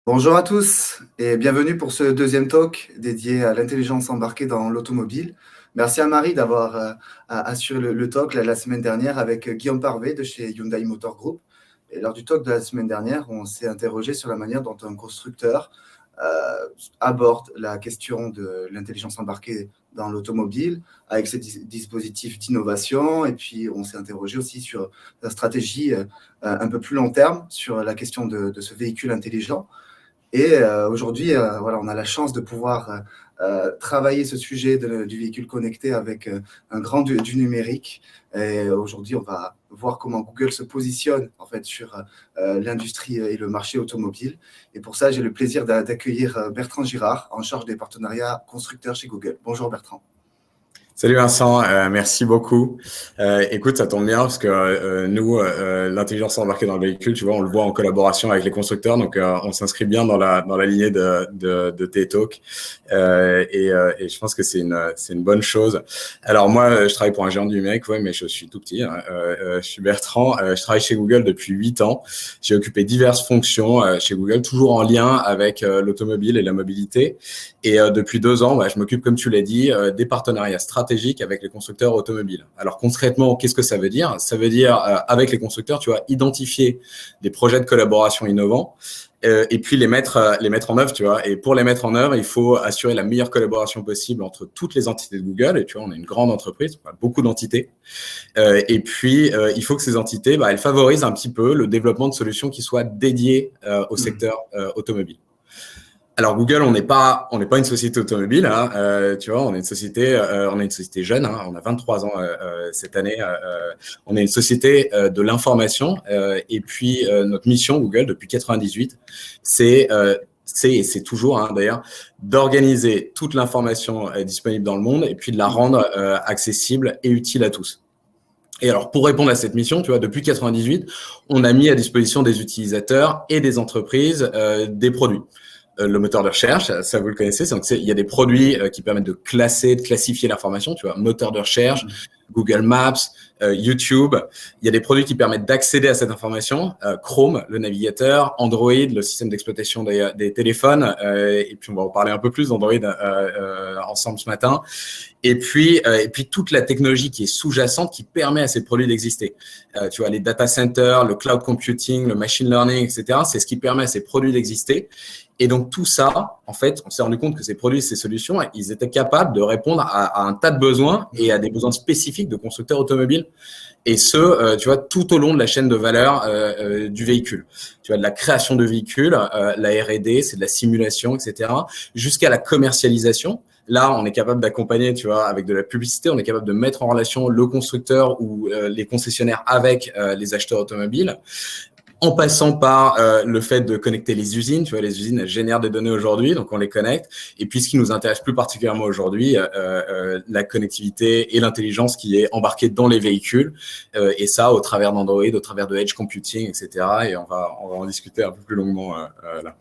Bonjour à tous et bienvenue pour ce deuxième talk dédié à l'intelligence embarquée dans l'automobile. Merci à Marie d'avoir assuré le talk la semaine dernière avec Guillaume Parvé de chez Hyundai Motor Group. Et lors du talk de la semaine dernière, on s'est interrogé sur la manière dont un constructeur aborde la question de l'intelligence embarquée dans l'automobile avec ses dispositifs d'innovation. Et puis, on s'est interrogé aussi sur la stratégie un peu plus long terme sur la question de ce véhicule intelligent. Et aujourd'hui, voilà, on a la chance de pouvoir travailler ce sujet du véhicule connecté avec un grand du numérique. Et aujourd'hui, on va voir comment Google se positionne en fait sur l'industrie et le marché automobile. Et pour ça, j'ai le plaisir d'accueillir Bertrand Girard, en charge des partenariats constructeurs chez Google. Bonjour Bertrand. Salut Vincent, merci beaucoup. Écoute, ça tombe bien parce que nous, l'intelligence embarquée dans le véhicule, tu vois, on le voit en collaboration avec les constructeurs, donc on s'inscrit bien dans la lignée de tes talks et je pense que c'est une bonne chose. Alors moi, je travaille pour un géant du numérique, ouais, mais je suis tout petit. Je suis Bertrand, je travaille chez Google depuis 8 ans. J'ai occupé diverses fonctions chez Google, toujours en lien avec l'automobile et la mobilité. Et depuis 2 ans, je m'occupe, comme tu l'as dit, des partenariats stratégiques avec les constructeurs automobiles. Alors concrètement, qu'est-ce que ça veut dire ? Ça veut dire, avec les constructeurs, tu vois, identifier des projets de collaboration innovants et puis les mettre en œuvre, tu vois. Et pour les mettre en œuvre, il faut assurer la meilleure collaboration possible entre toutes les entités de Google. Et tu vois, on est une grande entreprise, on a beaucoup d'entités. Et puis, il faut que ces entités, elles favorisent un petit peu le développement de solutions qui soient dédiées au secteur automobile. Alors Google, on n'est pas une société automobile, hein, tu vois, on est une société jeune, hein, on a 23 ans cette année. On est une société de l'information et puis notre mission Google depuis 98, c'est toujours d'ailleurs d'organiser toute l'information disponible dans le monde et puis de la rendre accessible et utile à tous. Et alors, pour répondre à cette mission, tu vois, depuis 98, on a mis à disposition des utilisateurs et des entreprises des produits. Le moteur de recherche, ça vous le connaissez, donc il y a des produits qui permettent de classifier l'information, tu vois, moteur de recherche, Google Maps, YouTube. Il y a des produits qui permettent d'accéder à cette information, Chrome, le navigateur, Android, le système d'exploitation des téléphones, et puis on va en parler un peu plus d'Android ensemble ce matin. Et puis toute la technologie qui est sous-jacente qui permet à ces produits d'exister. Tu vois, les data centers, le cloud computing, le machine learning, etc. C'est ce qui permet à ces produits d'exister. Et donc, tout ça, en fait, on s'est rendu compte que ces produits, ces solutions, ils étaient capables de répondre à un tas de besoins et à des besoins spécifiques de constructeurs automobiles. Et tu vois, tout au long de la chaîne de valeur du véhicule. Tu vois, de la création de véhicules, la R&D, c'est de la simulation, etc., jusqu'à la commercialisation. Là, on est capable d'accompagner, tu vois, avec de la publicité, on est capable de mettre en relation le constructeur ou les concessionnaires avec les acheteurs automobiles. En passant par le fait de connecter les usines. Tu vois, les usines elles génèrent des données aujourd'hui, donc on les connecte. Et puis, ce qui nous intéresse plus particulièrement aujourd'hui, la connectivité et l'intelligence qui est embarquée dans les véhicules. Et ça, au travers d'Android, au travers de Edge Computing, etc. Et on va en discuter un peu plus longuement là.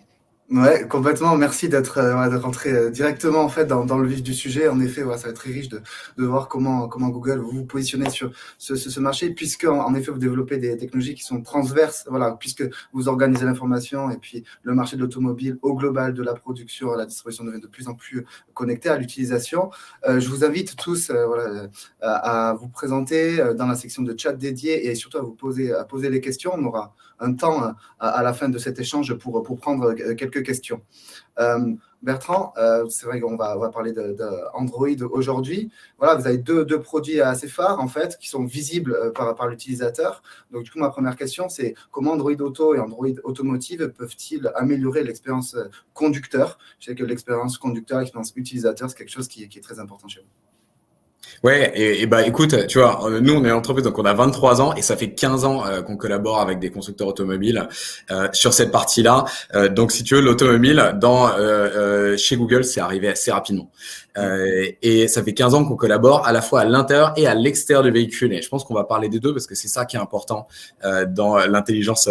Ouais, complètement. Merci d'être de rentrer directement en fait dans le vif du sujet. En effet, voilà, ça va être très riche de voir comment Google vous positionnez sur ce marché, puisque en effet vous développez des technologies qui sont transverses. Voilà, puisque vous organisez l'information et puis le marché de l'automobile au global, de la production à la distribution devient de plus en plus connecté à l'utilisation. Je vous invite tous voilà, à vous présenter dans la section de chat dédiée et surtout à poser les questions. On aura un temps à la fin de cet échange pour prendre quelques questions. Bertrand, c'est vrai qu'on va parler d'Android aujourd'hui. Voilà, vous avez deux produits assez phares en fait qui sont visibles par l'utilisateur. Donc du coup, ma première question, c'est comment Android Auto et Android Automotive peuvent-ils améliorer l'expérience conducteur ? Je sais que l'expérience conducteur, l'expérience utilisateur, c'est quelque chose qui est très important chez vous. Ouais, et écoute, tu vois, nous on est une entreprise, donc on a 23 ans et ça fait 15 ans qu'on collabore avec des constructeurs automobiles sur cette partie-là. Donc si tu veux, l'automobile chez Google, c'est arrivé assez rapidement. Et ça fait 15 ans qu'on collabore à la fois à l'intérieur et à l'extérieur du véhicule. Et je pense qu'on va parler des deux parce que c'est ça qui est important dans l'intelligence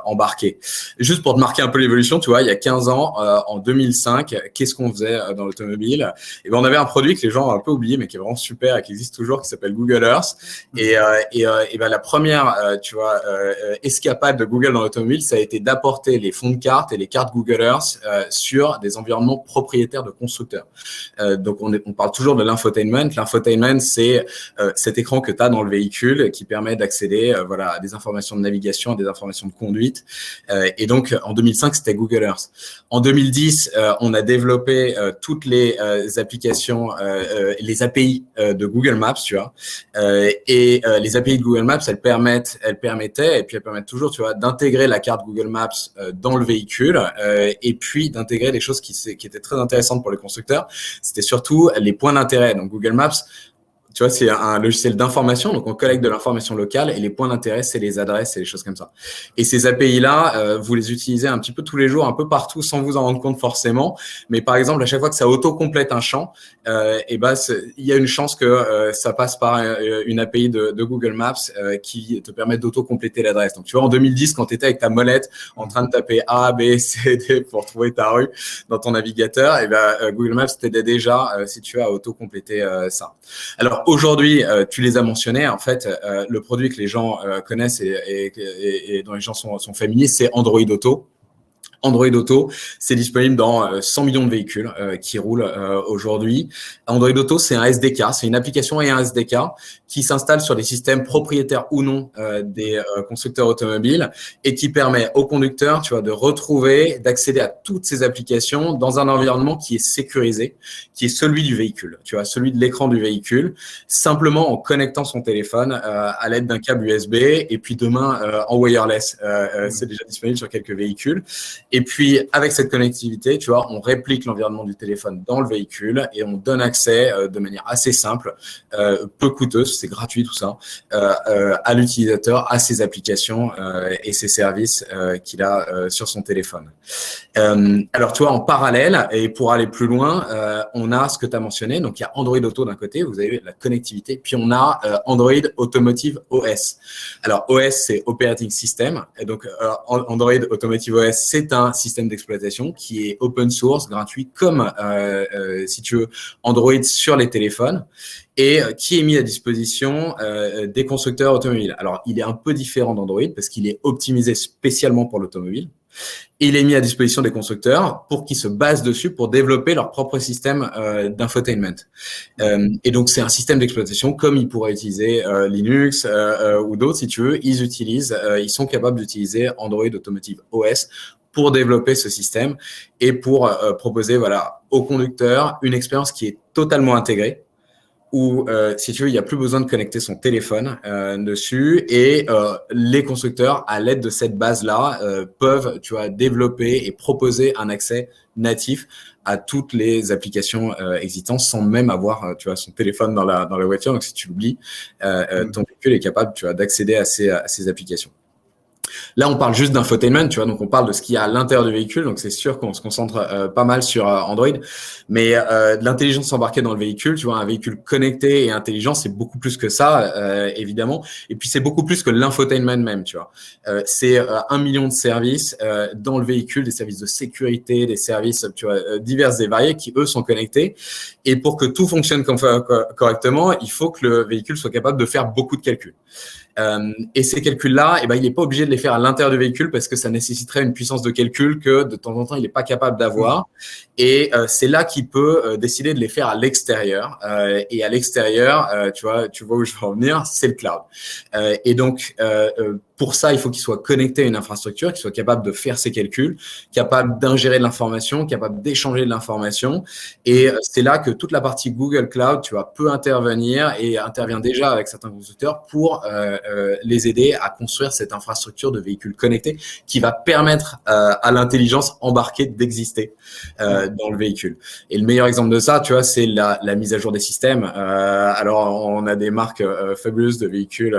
embarquée. Juste pour te marquer un peu l'évolution, tu vois, il y a 15 ans, en 2005, qu'est-ce qu'on faisait dans l'automobile ? Et ben on avait un produit que les gens ont un peu oublié, mais mais qui est vraiment super et qui existe toujours, qui s'appelle Google Earth. Et ben, la première, escapade de Google dans l'automobile, ça a été d'apporter les fonds de cartes et les cartes Google Earth sur des environnements propriétaires de constructeurs. Donc, on parle toujours de l'infotainment. L'infotainment, c'est cet écran que tu as dans le véhicule qui permet d'accéder à des informations de navigation, à des informations de conduite. Et donc, en 2005, c'était Google Earth. En 2010, on a développé toutes les applications, les API de Google Maps, tu vois. Les API de Google Maps, elles permettaient, et puis elles permettent toujours, tu vois, d'intégrer la carte Google Maps dans le véhicule, et puis d'intégrer des choses qui étaient très intéressantes pour les constructeurs. C'était surtout les points d'intérêt. Donc, Google Maps, tu vois, c'est un logiciel d'information, donc on collecte de l'information locale et les points d'intérêt, c'est les adresses et les choses comme ça. Et ces API-là, vous les utilisez un petit peu tous les jours, un peu partout, sans vous en rendre compte forcément. Mais par exemple, à chaque fois que ça auto-complète un champ, il y a une chance que ça passe par une API de Google Maps qui te permet d'auto-compléter l'adresse. Donc, tu vois, en 2010, quand tu étais avec ta molette en train de taper A, B, C, D pour trouver ta rue dans ton navigateur, Google Maps t'aidait déjà, si tu as à auto-compléter ça. Alors, aujourd'hui, tu les as mentionnés. En fait, le produit que les gens connaissent et dont les gens sont familiers, c'est Android Auto. Android Auto, c'est disponible dans 100 millions de véhicules qui roulent aujourd'hui. Android Auto, c'est un SDK, c'est une application et un SDK qui s'installe sur des systèmes propriétaires ou non des constructeurs automobiles et qui permet aux conducteurs, tu vois, de retrouver, d'accéder à toutes ces applications dans un environnement qui est sécurisé, qui est celui du véhicule, tu vois, celui de l'écran du véhicule, simplement en connectant son téléphone à l'aide d'un câble USB et puis demain en wireless. C'est déjà disponible sur quelques véhicules. Et puis, avec cette connectivité, tu vois, on réplique l'environnement du téléphone dans le véhicule et on donne accès de manière assez simple, peu coûteuse, c'est gratuit tout ça, à l'utilisateur, à ses applications et ses services qu'il a sur son téléphone. Alors, tu vois, en parallèle, et pour aller plus loin, on a ce que tu as mentionné. Donc, il y a Android Auto d'un côté, vous avez la connectivité, puis on a Android Automotive OS. Alors, OS, c'est Operating System. Et donc, Android Automotive OS, c'est un système d'exploitation qui est open source, gratuit, comme, si tu veux, Android sur les téléphones et qui est mis à disposition des constructeurs automobiles. Alors, il est un peu différent d'Android parce qu'il est optimisé spécialement pour l'automobile. Et il est mis à disposition des constructeurs pour qu'ils se basent dessus pour développer leur propre système d'infotainment. Et donc, c'est un système d'exploitation comme ils pourraient utiliser Linux ou d'autres, si tu veux. Ils sont capables d'utiliser Android Automotive OS pour développer ce système et pour proposer aux conducteurs une expérience qui est totalement intégrée où, si tu veux, il n'y a plus besoin de connecter son téléphone dessus et les constructeurs, à l'aide de cette base-là, peuvent, tu vois, développer et proposer un accès natif à toutes les applications existantes sans même avoir, tu vois, son téléphone dans la voiture. Donc, si tu l'oublies, ton véhicule est capable, tu vois, d'accéder à ces applications. Là, on parle juste d'infotainment, tu vois, donc on parle de ce qu'il y a à l'intérieur du véhicule, donc c'est sûr qu'on se concentre pas mal sur Android, mais de l'intelligence embarquée dans le véhicule, tu vois, un véhicule connecté et intelligent, c'est beaucoup plus que ça, évidemment, et puis c'est beaucoup plus que l'infotainment même, tu vois. C'est 1 million de services dans le véhicule, des services de sécurité, des services, tu vois, divers et variés qui, eux, sont connectés, et pour que tout fonctionne correctement, il faut que le véhicule soit capable de faire beaucoup de calculs. Et ces calculs-là, il n'est pas obligé de les faire à l'intérieur du véhicule parce que ça nécessiterait une puissance de calcul que de temps en temps, il n'est pas capable d'avoir. Et c'est là qu'il peut décider de les faire à l'extérieur. Et à l'extérieur, tu vois où je veux en venir, c'est le cloud. Et donc, pour ça, il faut qu'il soit connecté à une infrastructure, qu'il soit capable de faire ses calculs, capable d'ingérer de l'information, capable d'échanger de l'information. Et c'est là que toute la partie Google Cloud, tu vois, peut intervenir et intervient déjà avec certains constructeurs pour les aider à construire cette infrastructure de véhicules connectés qui va permettre à l'intelligence embarquée d'exister dans le véhicule. Et le meilleur exemple de ça, tu vois, c'est la mise à jour des systèmes. Alors, on a des marques fabuleuses de véhicules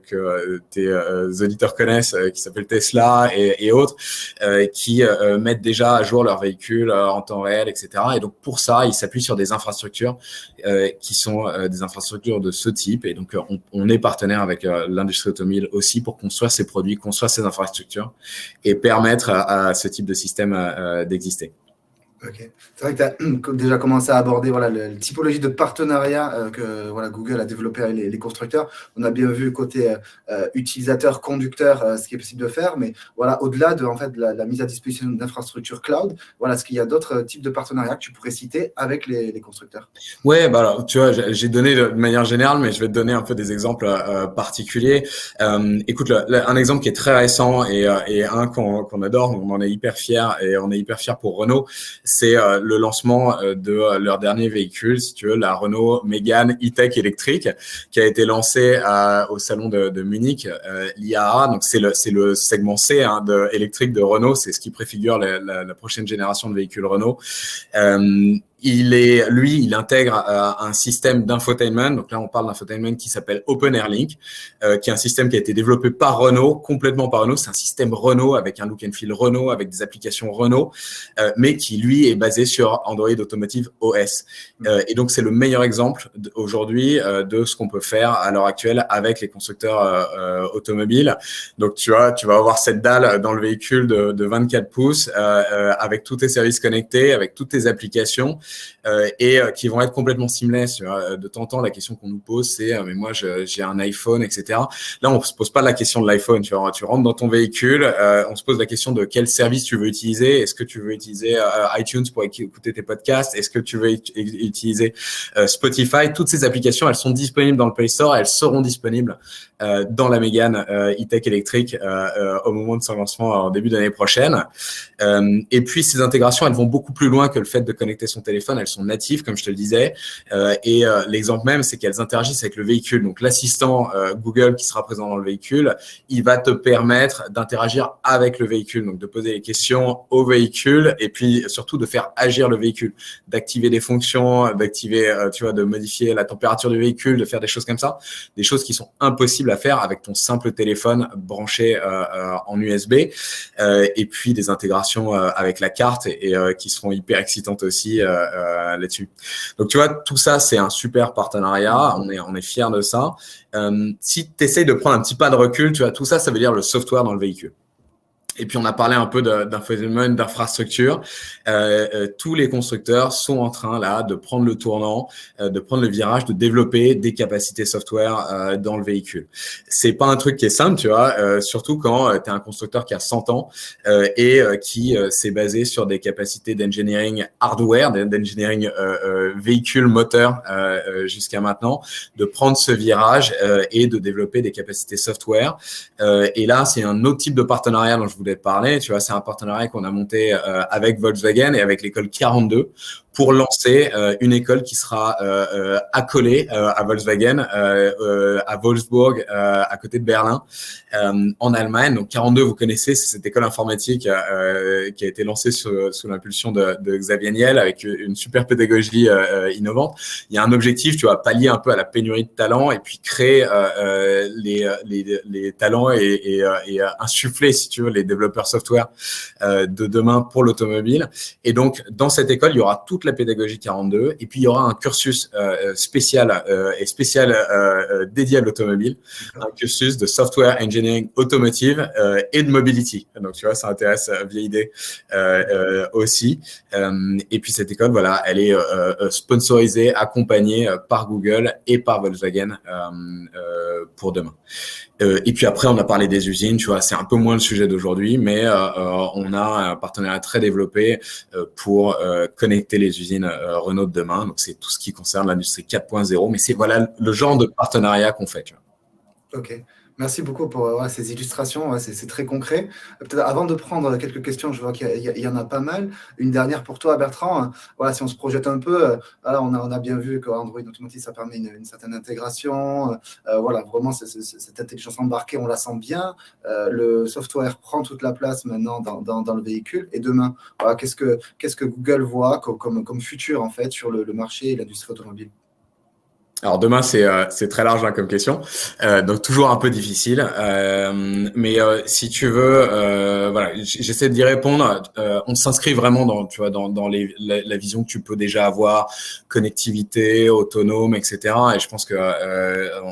que tes auditeurs connaissent, qui s'appellent Tesla et autres, qui mettent déjà à jour leurs véhicules en temps réel, etc. Et donc, pour ça, ils s'appuient sur des infrastructures qui sont des infrastructures de ce type. Et donc, on est partenaire avec l'industrie automobile aussi pour construire ces produits, construire ces infrastructures et permettre à ce type de système d'exister. Ok. C'est vrai que tu as déjà commencé à aborder voilà, la typologie de partenariat que voilà, Google a développé avec les constructeurs. On a bien vu côté utilisateur, conducteur, ce qui est possible de faire, mais voilà, au-delà de, en fait, la mise à disposition d'infrastructures cloud, voilà, est-ce qu'il y a d'autres types de partenariats que tu pourrais citer avec les constructeurs? Ouais, bah alors, tu vois, j'ai donné de manière générale, mais je vais te donner un peu des exemples particuliers. Écoute, un exemple qui est très récent et un qu'on adore, on en est hyper fiers et on est hyper fiers pour Renault, c'est le lancement de leur dernier véhicule, si tu veux, la Renault Mégane E-Tech électrique, qui a été lancée au salon de Munich, l'IAA. Donc c'est le segment C hein, électrique de Renault, c'est ce qui préfigure la prochaine génération de véhicules Renault. Il intègre un système d'infotainment. Donc là, on parle d'infotainment qui s'appelle Open Air Link, qui est un système qui a été développé par Renault, complètement par Renault. C'est un système Renault avec un look and feel Renault, avec des applications Renault, mais qui lui est basé sur Android Automotive OS. Et donc c'est le meilleur exemple aujourd'hui de ce qu'on peut faire à l'heure actuelle avec les constructeurs automobiles. Donc tu vas avoir cette dalle dans le véhicule de 24 pouces avec tous tes services connectés, avec toutes tes applications. Qui vont être complètement seamless. De temps en temps, la question qu'on nous pose, c'est mais moi, j'ai un iPhone, etc. Là, on se pose pas la question de l'iPhone. Tu rentres dans ton véhicule, on se pose la question de quel service tu veux utiliser. Est-ce que tu veux utiliser iTunes pour écouter tes podcasts? Est-ce que tu veux utiliser Spotify? Toutes ces applications, elles sont disponibles dans le Play Store. Elles seront disponibles dans la Mégane E-Tech électrique au moment de son lancement en début d'année prochaine. Et puis, ces intégrations, elles vont beaucoup plus loin que le fait de connecter son téléphone. Elles sont natives, comme je te le disais. L'exemple même, c'est qu'elles interagissent avec le véhicule. Donc, l'assistant Google qui sera présent dans le véhicule, il va te permettre d'interagir avec le véhicule. Donc, de poser des questions au véhicule et puis surtout de faire agir le véhicule, d'activer des fonctions, de modifier la température du véhicule, de faire des choses comme ça. Des choses qui sont impossibles à faire avec ton simple téléphone branché en USB. Et puis, des intégrations avec la carte et qui seront hyper excitantes aussi là-dessus. Donc, tu vois, tout ça, c'est un super partenariat. On est fiers de ça. Si tu essayes de prendre un petit pas de recul, tu vois, tout ça, ça veut dire le software dans le véhicule. Et puis, on a parlé un peu d'infotainment, d'infrastructure. Tous les constructeurs sont en train, là, de prendre le tournant, de prendre le virage, de développer des capacités software dans le véhicule. C'est pas un truc qui est simple, tu vois, surtout quand tu es un constructeur qui a 100 ans qui s'est basé sur des capacités d'engineering hardware, d'engineering véhicule, moteur jusqu'à maintenant, de prendre ce virage et de développer des capacités software. Et là, c'est un autre type de partenariat dont je voulais te parler. Tu vois, c'est un partenariat qu'on a monté avec Volkswagen et avec l'école 42 pour lancer une école qui sera accolée à Volkswagen, à Wolfsburg, à côté de Berlin, en Allemagne. Donc 42, vous connaissez, c'est cette école informatique qui a été lancée sous l'impulsion de Xavier Niel avec une super pédagogie innovante. Il y a un objectif, tu vois, pallier un peu à la pénurie de talents et puis créer les talents et insuffler, si tu veux, les développeurs software de demain pour l'automobile. Et donc, dans cette école, il y aura toute la pédagogie 42 et puis il y aura un cursus spécial dédié à l'automobile, un cursus de software engineering automotive et de mobility. Donc, tu vois, ça intéresse vieille idée aussi. Et puis, cette école, voilà, elle est sponsorisée, accompagnée par Google et par Volkswagen pour demain. Et puis après, on a parlé des usines, tu vois, c'est un peu moins le sujet d'aujourd'hui, mais on a un partenariat très développé pour connecter les usines Renault de demain. Donc, c'est tout ce qui concerne l'industrie 4.0, mais c'est voilà le genre de partenariat qu'on fait, tu vois. Ok. Merci beaucoup pour ces illustrations, c'est très concret. Peut-être avant de prendre quelques questions, je vois qu'il y en a pas mal. Une dernière pour toi, Bertrand. Voilà, si on se projette un peu, voilà, on a bien vu qu'Android Automotive, ça permet une certaine intégration. Voilà, vraiment, cette intelligence embarquée, on la sent bien. Le software prend toute la place maintenant dans le véhicule. Et demain, voilà, qu'est-ce que Google voit comme futur en fait sur le marché et l'industrie automobile? Alors demain, c'est très large hein, comme question, donc toujours un peu difficile. Mais si tu veux, voilà, j'essaie d'y répondre. On s'inscrit vraiment dans, tu vois, dans la vision que tu peux déjà avoir, connectivité, autonome, etc. Et je pense que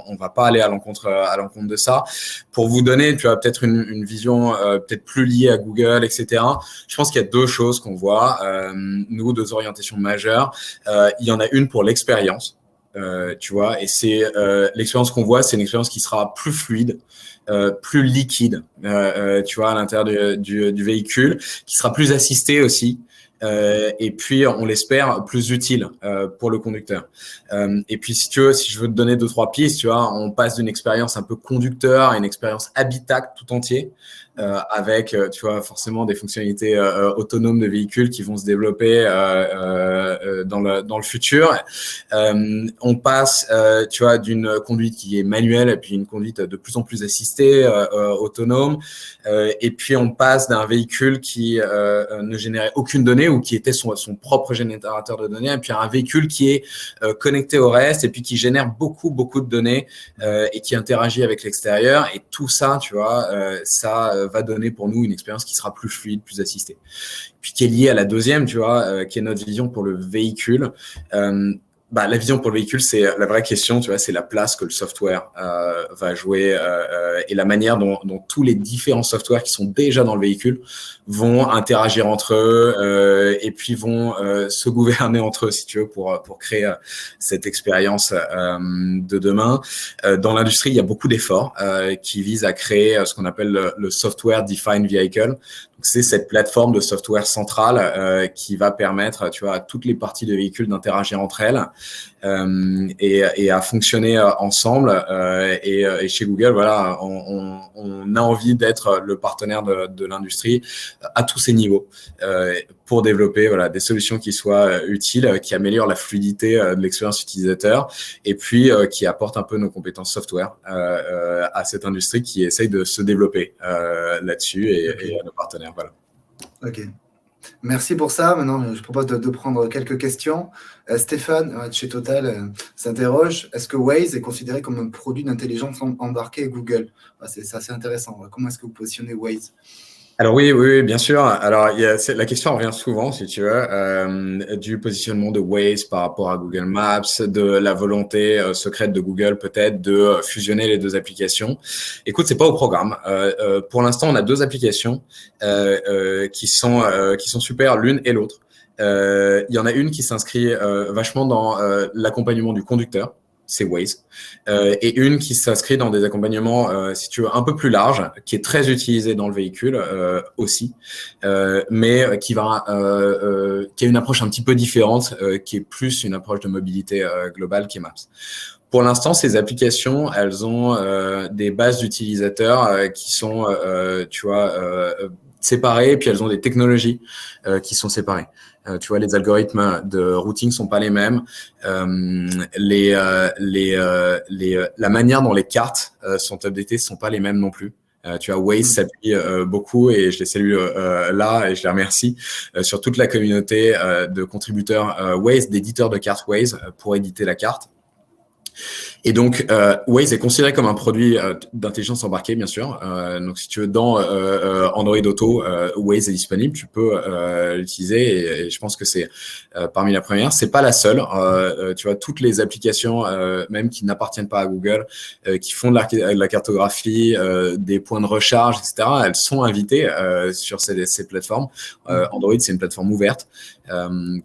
on va pas aller à l'encontre de ça. Pour vous donner, tu vois, peut-être une vision peut-être plus liée à Google, etc. Je pense qu'il y a deux choses qu'on voit, nous, deux orientations majeures. Il y en a une pour l'expérience. Tu vois, et c'est l'expérience qu'on voit, c'est une expérience qui sera plus fluide, plus liquide, tu vois, à l'intérieur du véhicule, qui sera plus assistée aussi. Et puis, on l'espère, plus utile pour le conducteur. Et puis, si tu veux, si je veux te donner deux, trois pistes, tu vois, on passe d'une expérience un peu conducteur à une expérience habitacle tout entier, avec, tu vois, forcément des fonctionnalités autonomes de véhicules qui vont se développer dans le futur. On passe, tu vois, d'une conduite qui est manuelle et puis une conduite de plus en plus assistée, autonome. Et puis, on passe d'un véhicule qui ne générait aucune donnée ou qui était son propre générateur de données, et puis à un véhicule qui est connecté au reste et puis qui génère beaucoup, beaucoup de données et qui interagit avec l'extérieur. Et tout ça, tu vois, ça va donner pour nous une expérience qui sera plus fluide, plus assistée. Puis qui est liée à la deuxième, tu vois, qui est notre vision pour le véhicule. La vision pour le véhicule, c'est la vraie question, tu vois, c'est la place que le software va jouer et la manière dont tous les différents softwares qui sont déjà dans le véhicule vont interagir entre eux et puis vont se gouverner entre eux, si tu veux, pour créer cette expérience de demain. Dans l'industrie, il y a beaucoup d'efforts qui visent à créer ce qu'on appelle le software defined vehicle. C'est cette plateforme de software centrale qui va permettre, tu vois, à toutes les parties de véhicule d'interagir entre elles et à fonctionner ensemble. Et chez Google, voilà, on a envie d'être le partenaire de l'industrie à tous ces niveaux pour développer voilà des solutions qui soient utiles, qui améliorent la fluidité de l'expérience utilisateur et puis qui apportent un peu nos compétences software à cette industrie qui essaye de se développer là-dessus et à nos partenaires. Voilà. Ok. Merci pour ça. Maintenant, je propose de prendre quelques questions. Stéphane, de chez Total, s'interroge, est-ce que Waze est considéré comme un produit d'intelligence embarquée Google? C'est assez intéressant. Comment est-ce que vous positionnez Waze? Alors oui, bien sûr. Alors la question revient souvent, si tu veux, du positionnement de Waze par rapport à Google Maps, de la volonté secrète de Google peut-être de fusionner les deux applications. Écoute, c'est pas au programme. Pour l'instant, on a deux applications qui sont super l'une et l'autre. Il y en a une qui s'inscrit vachement dans l'accompagnement du conducteur. C'est Waze, et une qui s'inscrit dans des accompagnements, si tu veux, un peu plus larges, qui est très utilisée dans le véhicule aussi, mais qui a une approche un petit peu différente, qui est plus une approche de mobilité globale qui est Maps. Pour l'instant, ces applications, elles ont des bases d'utilisateurs qui sont, tu vois, séparées, et puis elles ont des technologies qui sont séparées. Tu vois, les algorithmes de routing sont pas les mêmes. La manière dont les cartes sont updatées sont pas les mêmes non plus. Tu vois, Waze s'appuie beaucoup et je les salue là et je les remercie sur toute la communauté de contributeurs Waze, d'éditeurs de cartes Waze pour éditer la carte. Et donc, Waze est considéré comme un produit d'intelligence embarquée, bien sûr. Donc, si tu veux, dans Android Auto, Waze est disponible. Tu peux l'utiliser et je pense que c'est parmi la première. C'est pas la seule. Tu vois, toutes les applications, même qui n'appartiennent pas à Google, qui font de la cartographie, des points de recharge, etc., elles sont invitées sur ces plateformes. Android, c'est une plateforme ouverte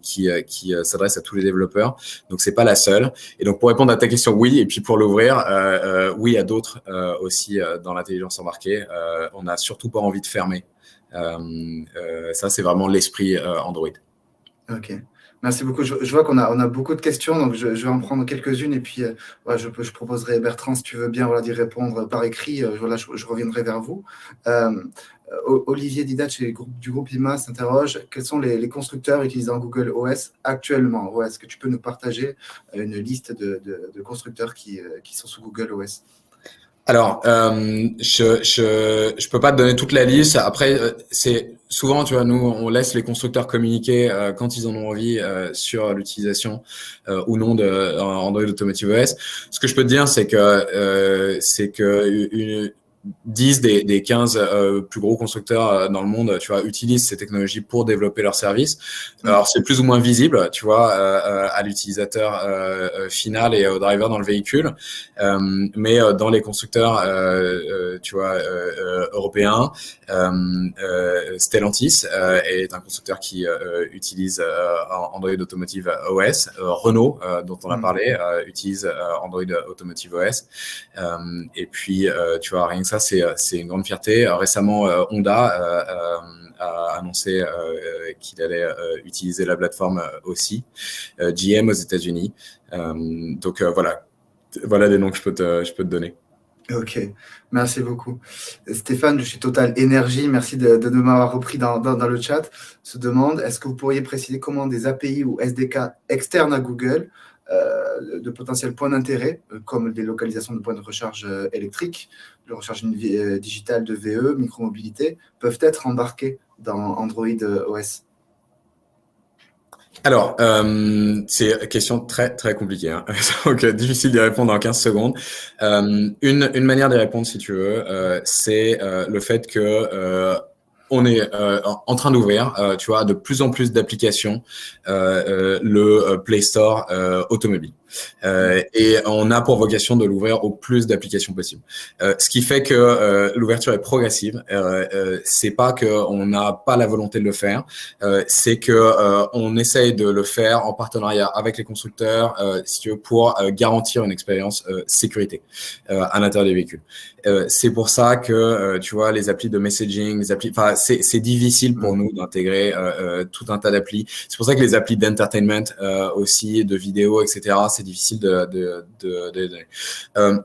qui s'adresse à tous les développeurs. Donc, c'est pas la seule. Et donc, pour répondre à ta question, oui. Et puis pour l'ouvrir, oui, il y a d'autres aussi dans l'intelligence embarquée. On n'a surtout pas envie de fermer. Ça, c'est vraiment l'esprit Android. Ok. Merci beaucoup. Je vois qu'on a beaucoup de questions, donc je vais en prendre quelques-unes et puis je proposerai, Bertrand, si tu veux bien d'y répondre par écrit, je reviendrai vers vous. Olivier Didat du groupe IMA s'interroge, quels sont les constructeurs utilisant Google OS actuellement? Est-ce que tu peux nous partager une liste de constructeurs qui sont sous Google OS? Alors, je peux pas te donner toute la liste. Après, c'est souvent, tu vois, nous, on laisse les constructeurs communiquer quand ils en ont envie sur l'utilisation ou non de Android Automotive OS. Ce que je peux te dire, c'est que 10 des 15 plus gros constructeurs dans le monde, tu vois, utilisent ces technologies pour développer leurs services. Alors, c'est plus ou moins visible, tu vois, à l'utilisateur final et au driver dans le véhicule. Mais dans les constructeurs, tu vois, européens, Stellantis est un constructeur qui utilise Android Automotive OS. Renault, dont on a parlé, utilise Android Automotive OS. Et puis, tu vois, rien que ça, c'est une grande fierté. Récemment, Honda a annoncé qu'il allait utiliser la plateforme aussi. GM aux États-Unis. Donc voilà des noms que je peux te donner. Ok, merci beaucoup. Stéphane, je suis Total Énergie. Merci de m'avoir repris dans le chat. Se demande, est-ce que vous pourriez préciser comment des API ou SDK externes à Google de potentiels points d'intérêt, comme des localisations de points de recharge électrique, de recharge digitale de VE, micromobilité, peuvent être embarqués dans Android OS? Alors, c'est une question très, très compliquée, hein. Donc, difficile d'y répondre en 15 secondes. Une manière d'y répondre, si tu veux, c'est le fait que on est en train d'ouvrir, tu vois, de plus en plus d'applications, le Play Store automobile. Et on a pour vocation de l'ouvrir au plus d'applications possibles. Ce qui fait que l'ouverture est progressive. C'est pas qu'on n'a pas la volonté de le faire, c'est que on essaye de le faire en partenariat avec les constructeurs, si tu veux, pour garantir une expérience sécurité à l'intérieur des véhicules. C'est pour ça que tu vois les applis de messaging, les applis, enfin c'est difficile pour nous d'intégrer tout un tas d'applis. C'est pour ça que les applis d'entertainment aussi, de vidéo, etc. C'est difficile de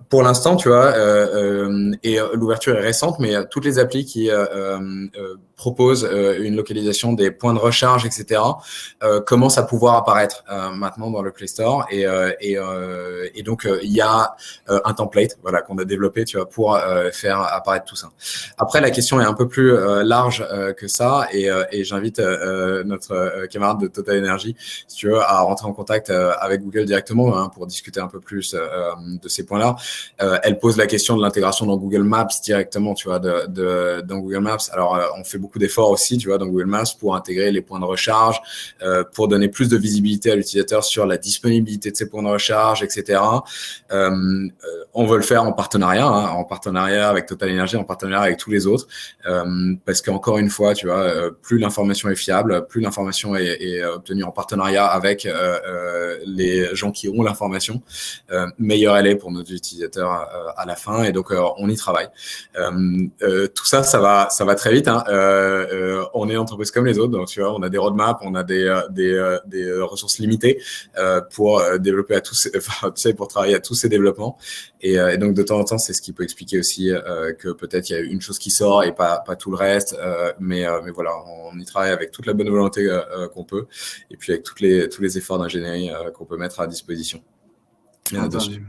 pour l'instant, tu vois, et l'ouverture est récente, mais toutes les applis qui proposent une localisation des points de recharge, etc., commencent à pouvoir apparaître maintenant dans le Play Store. Et donc, il y a un template, voilà, qu'on a développé, tu vois, pour faire apparaître tout ça. Après, la question est un peu plus large que ça, et j'invite notre camarade de Total Energy, si tu veux, à rentrer en contact avec Google directement, hein, pour discuter un peu plus de ces points-là. Elle pose la question de l'intégration dans Google Maps directement, tu vois, dans Google Maps. Alors, on fait beaucoup d'efforts aussi, tu vois, dans Google Maps pour intégrer les points de recharge, pour donner plus de visibilité à l'utilisateur sur la disponibilité de ces points de recharge, etc. On veut le faire en partenariat avec Total Energy, en partenariat avec tous les autres, parce qu'encore une fois, tu vois, plus l'information est fiable, plus l'information est obtenue en partenariat avec les gens qui ont l'information, meilleure elle est pour nos utilisateurs à la fin. Et donc, on y travaille. Tout ça, ça va très vite, hein. On est une entreprise comme les autres, donc tu vois, on a des roadmaps, on a des ressources limitées pour développer tu sais, pour travailler à tous ces développements. Et donc, de temps en temps, c'est ce qui peut expliquer aussi que peut-être il y a une chose qui sort et pas tout le reste. Mais voilà, on y travaille avec toute la bonne volonté qu'on peut, et puis avec tous les efforts d'ingénierie qu'on peut mettre à disposition. Entendu.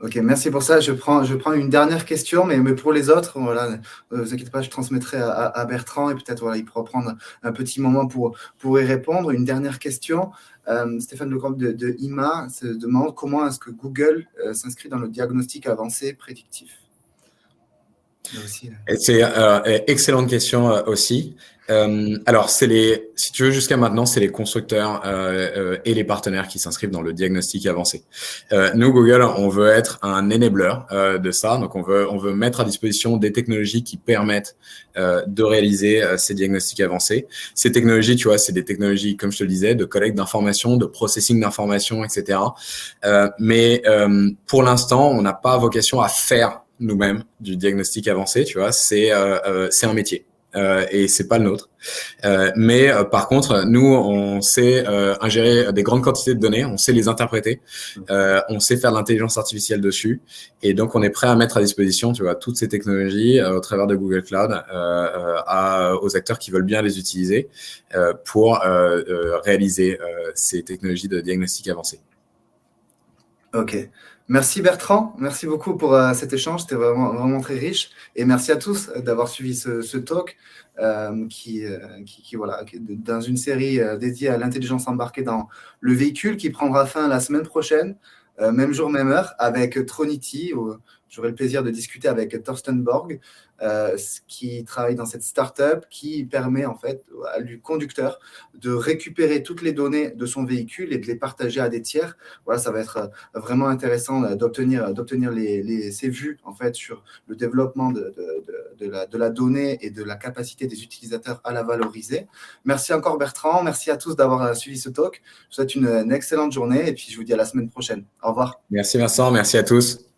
Ok, merci pour ça. Je prends une dernière question, mais pour les autres, voilà, ne vous inquiétez pas, je transmettrai à Bertrand, et peut-être voilà, il pourra prendre un petit moment pour y répondre. Une dernière question. Stéphane Lecomte de IMA se demande comment est-ce que Google s'inscrit dans le diagnostic avancé prédictif. C'est excellente question aussi. Alors, si tu veux, jusqu'à maintenant, c'est les constructeurs et les partenaires qui s'inscrivent dans le diagnostic avancé. Nous, Google, on veut être un enabler de ça. Donc, on veut mettre à disposition des technologies qui permettent de réaliser ces diagnostics avancés. Ces technologies, tu vois, c'est des technologies, comme je te le disais, de collecte d'informations, de processing d'informations, etc. Mais pour l'instant, on n'a pas vocation à faire nous-mêmes du diagnostic avancé, tu vois, c'est un métier. Et c'est pas le nôtre. Mais par contre, nous, on sait ingérer des grandes quantités de données, on sait les interpréter, on sait faire de l'intelligence artificielle dessus, et donc on est prêt à mettre à disposition, tu vois, toutes ces technologies au travers de Google Cloud aux acteurs qui veulent bien les utiliser pour réaliser ces technologies de diagnostic avancé. Ok, Merci Bertrand, merci beaucoup pour cet échange, c'était vraiment très riche. Et merci à tous d'avoir suivi ce talk voilà, dans une série dédiée à l'intelligence embarquée dans le véhicule qui prendra fin la semaine prochaine, même jour, même heure, avec Tronity. J'aurai le plaisir de discuter avec Thorsten Borg, qui travaille dans cette startup qui permet en fait du conducteur de récupérer toutes les données de son véhicule et de les partager à des tiers. Voilà, ça va être vraiment intéressant d'obtenir ces vues en fait sur le développement de la donnée et de la capacité des utilisateurs à la valoriser. Merci encore Bertrand, merci à tous d'avoir suivi ce talk. Je vous souhaite une excellente journée et puis je vous dis à la semaine prochaine. Au revoir. Merci Vincent, merci à tous.